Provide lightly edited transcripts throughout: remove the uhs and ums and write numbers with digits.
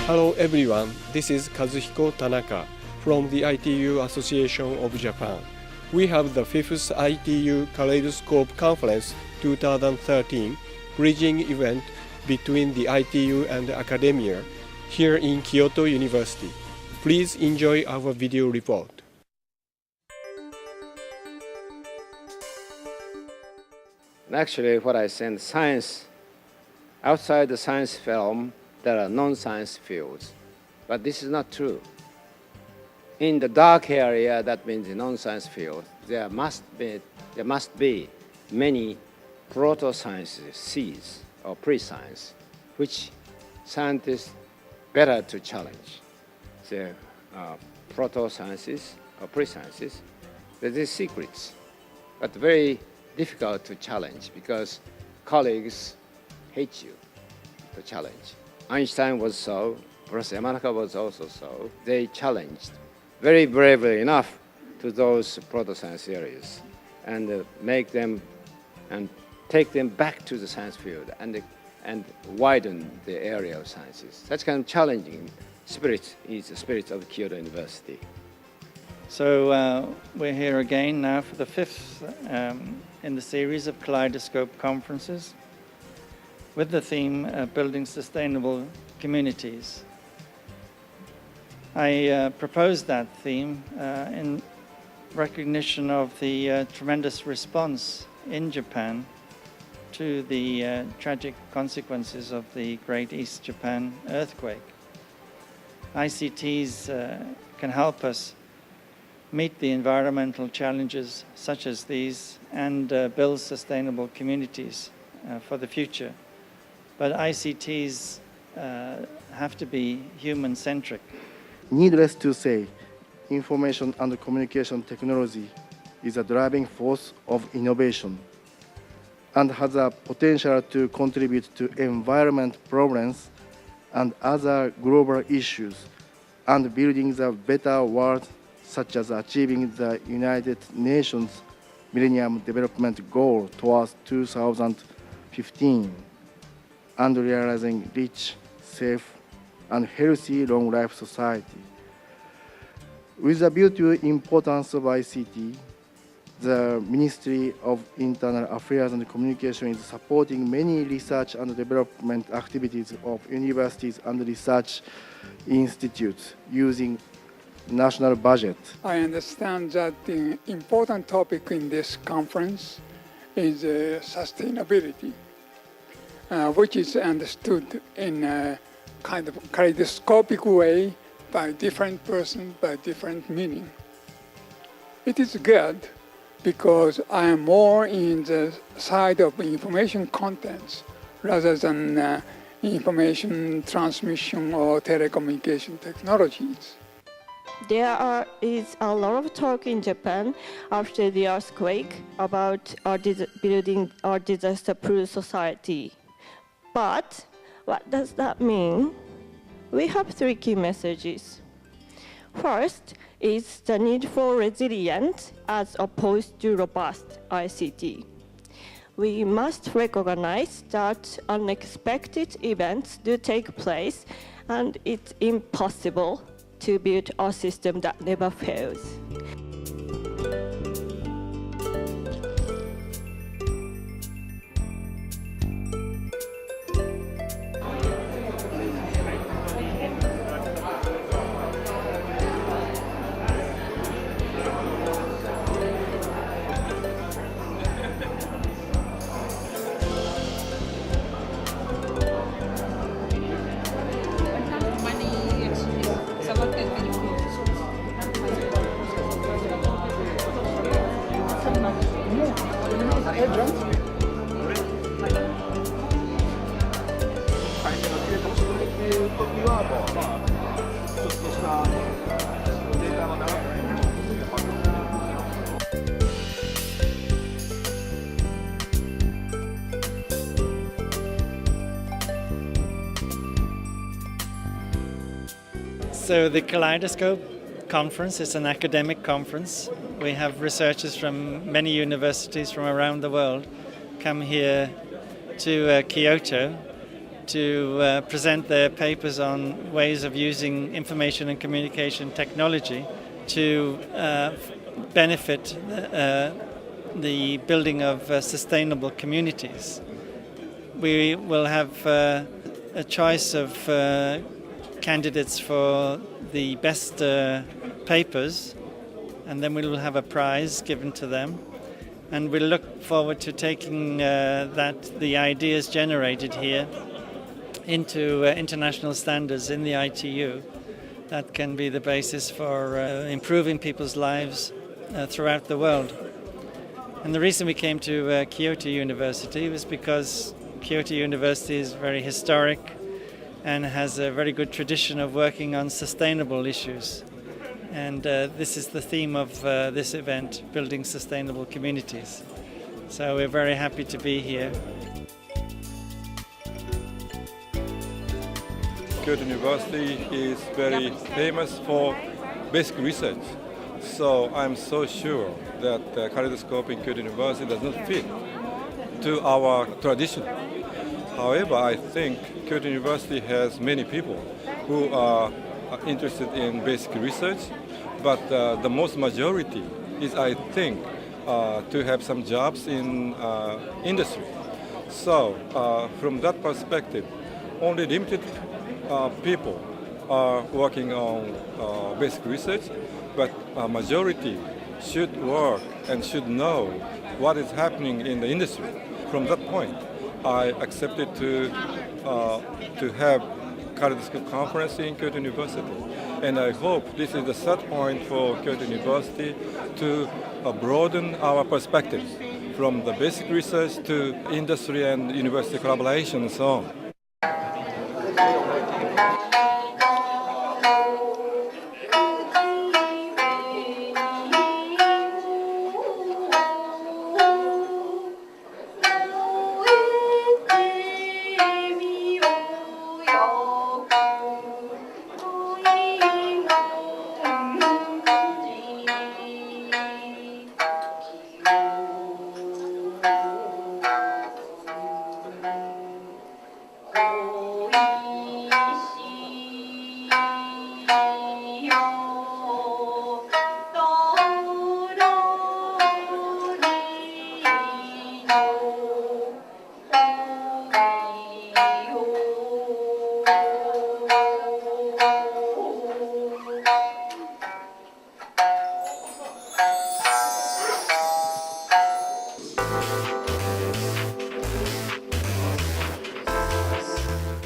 Hello everyone, this is Kazuhiko Tanaka from the ITU Association of Japan. We have the 5th ITU Kaleidoscope Conference 2013 bridging event between the ITU and academia here in Kyoto University. Please enjoy our video report. Actually, what I said, science, outside the science film, there are non-science fields. But this is not true. In the dark area, that means the non-science field, there must be many proto-sciences, Cs, or pre-science, which scientists better to challenge. The proto-sciences or pre-sciences, there is secrets, but very difficult to challenge because colleagues hate you to challenge. Einstein was so, Professor Yamanaka was also so. They challenged very bravely enough to those proto-science areas and make them and take them back to the science field and widen the area of sciences. That kind of challenging spirit is the spirit of Kyoto University. So we're here again now for the 5th in the series of Kaleidoscope conferences with the theme Building Sustainable Communities. I proposed that theme in recognition of the tremendous response in Japan to the tragic consequences of the Great East Japan earthquake. ICTs can help us meet the environmental challenges such as these and build sustainable communities for the future. But ICTs have to be human-centric. Needless to say, information and communication technology is a driving force of innovation and has a potential to contribute to environment problems and other global issues and building a better world, such as achieving the United Nations Millennium Development Goal towards 2015 and realizing rich, safe, and healthy long-life society. With the view to the importance of ICT, the Ministry of Internal Affairs and Communication is supporting many research and development activities of universities and research institutes using national budget. I understand that the important topic in this conference is sustainability, which is understood in a kind of kaleidoscopic way by different persons, by different meaning. It is good because I am more in the side of information contents rather than information transmission or telecommunication technologies. There is a lot of talk in Japan after the earthquake about building a disaster-proof society. But what does that mean? We have 3 key messages. First is the need for resilient as opposed to robust ICT. We must recognize that unexpected events do take place and it's impossible to build a system that never fails. So the Kaleidoscope conference is an academic conference. We have researchers from many universities from around the world come here to Kyoto to present their papers on ways of using information and communication technology to benefit the building of sustainable communities. We will have a choice of candidates for the best papers, and then we will have a prize given to them. And we'll look forward to taking the ideas generated here into international standards in the ITU that can be the basis for improving people's lives throughout the world. And the reason we came to Kyoto University was because Kyoto University is very historic and has a very good tradition of working on sustainable issues. And this is the theme of this event, building sustainable communities. So we're very happy to be here. Kyoto University is very famous for basic research. So I'm so sure that Kaleidoscope in Kyoto University does not fit to our tradition. However, I think Kyoto University has many people who are interested in basic research, but the most majority is, I think, to have some jobs in industry. So from that perspective, only limited people are working on basic research, but a majority should work and should know what is happening in the industry. From that point, I accepted to have Kaleidoscope conference in Kyoto University. And I hope this is the start point for Kyoto University to broaden our perspectives from the basic research to industry and university collaboration and so on.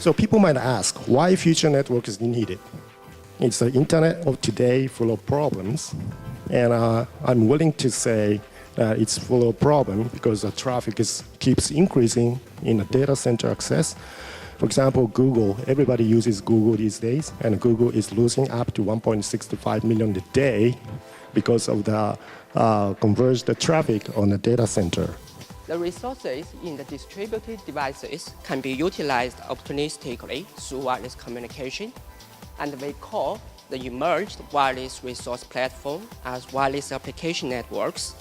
So people might ask, why future network is needed? It's the internet of today full of problems, and I'm willing to say that it's full of problems because the traffic keeps increasing in the data center access. For example, Google, everybody uses Google these days, and Google is losing up to 1.65 million a day because of the converged traffic on the data center. The resources in the distributed devices can be utilized opportunistically through wireless communication, and we call the emerged wireless resource platform as wireless application networks.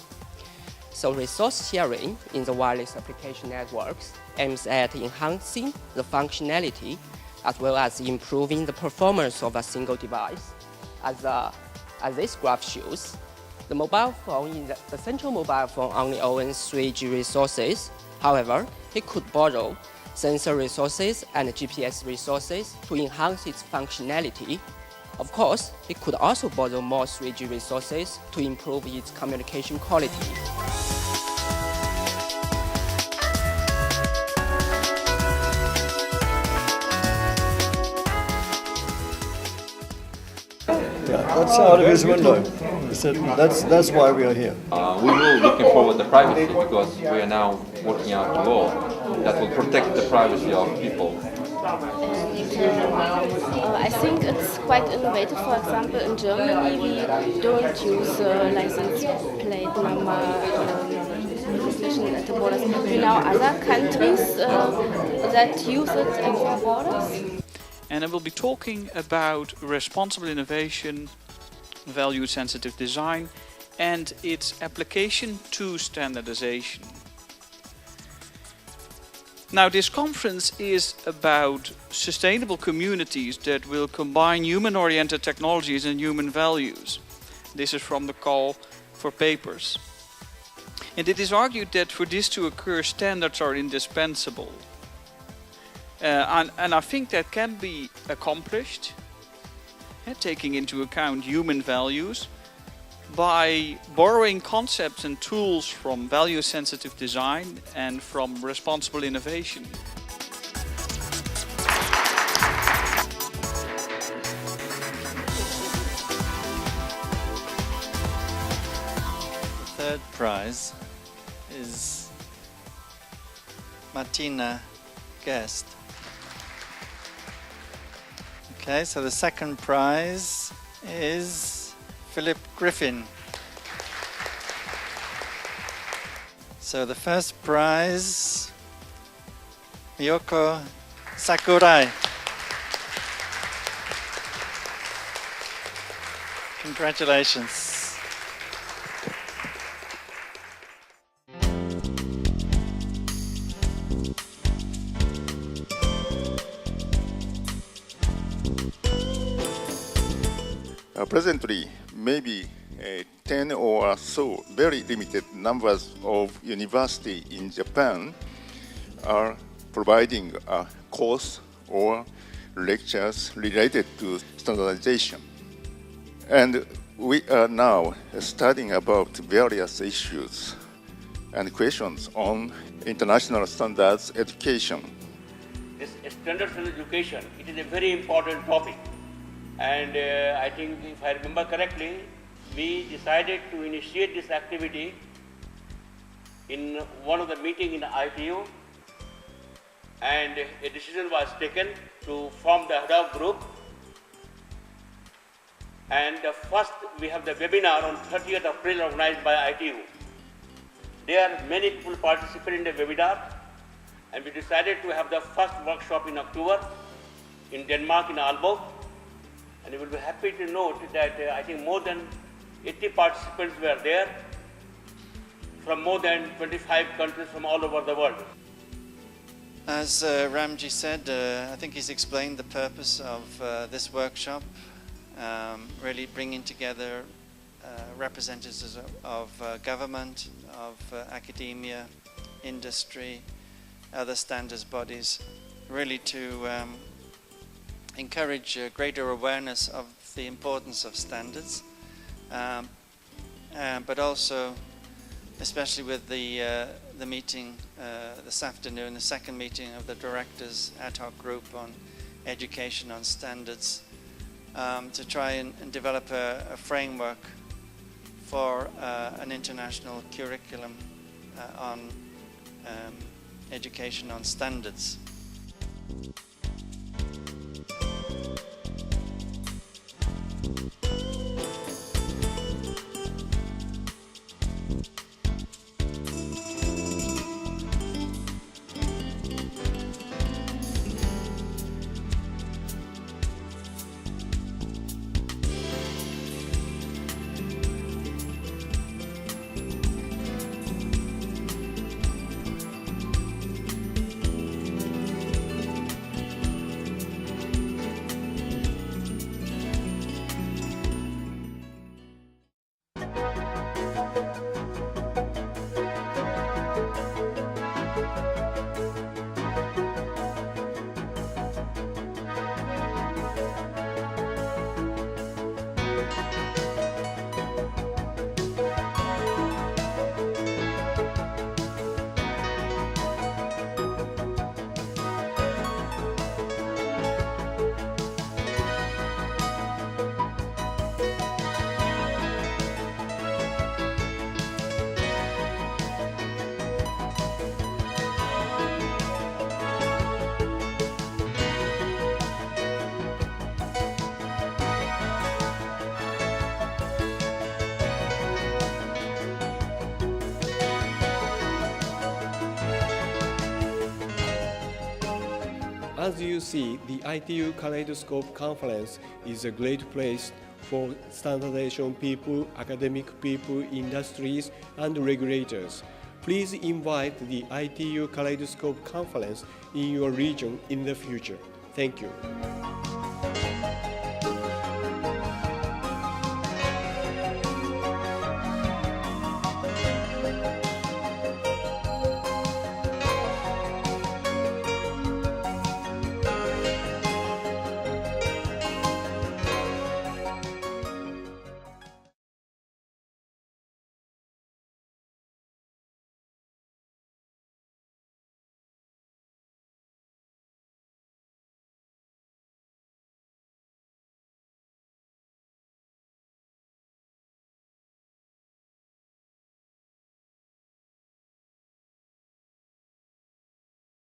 So resource sharing in the wireless application networks aims at enhancing the functionality as well as improving the performance of a single device. As this graph shows, the mobile phone, the central mobile phone only owns 3G resources. However, it could borrow sensor resources and GPS resources to enhance its functionality. Of course, it could also borrow more 3G resources to improve its communication quality. That's out of his window. That's why we are here. We will looking forward to privacy because we are now working out a law that will protect the privacy of people. I think it's quite innovative. For example, in Germany we don't use license plate number recognition at the borders. We know other countries that use it at their borders. And I will be talking about responsible innovation, value-sensitive design, and its application to standardization. Now, this conference is about sustainable communities that will combine human-oriented technologies and human values. This is from the call for papers. And it is argued that for this to occur, standards are indispensable. And I think that can be accomplished, taking into account human values, by borrowing concepts and tools from value-sensitive design and from responsible innovation. The third prize is Martina Guest. Okay, so the second prize is Philip Griffin. So the first prize, Miyoko Sakurai. Congratulations. Presently, maybe 10 or so very limited numbers of universities in Japan are providing a course or lectures related to standardization. And we are now studying about various issues and questions on international standards education. This standards education, it is a very important topic. And I think, if I remember correctly, we decided to initiate this activity in one of the meetings in ITU, and a decision was taken to form the ad hoc group. And first, we have the webinar on 30th April organized by ITU. There, many people participated in the webinar, and we decided to have the first workshop in October in Denmark, in Aalborg. And you will be happy to note that I think more than 80 participants were there from more than 25 countries from all over the world. As Ramji said, I think he's explained the purpose of this workshop, really bringing together representatives of government, of academia, industry, other standards bodies, really to encourage greater awareness of the importance of standards, but also, especially with the meeting this afternoon, the second meeting of the directors ad hoc group on education on standards, to try and develop a framework for an international curriculum on education on standards. As you see, the ITU Kaleidoscope conference is a great place for standardization people, academic people, industries, and regulators. Please invite the ITU Kaleidoscope conference in your region in the future. Thank you.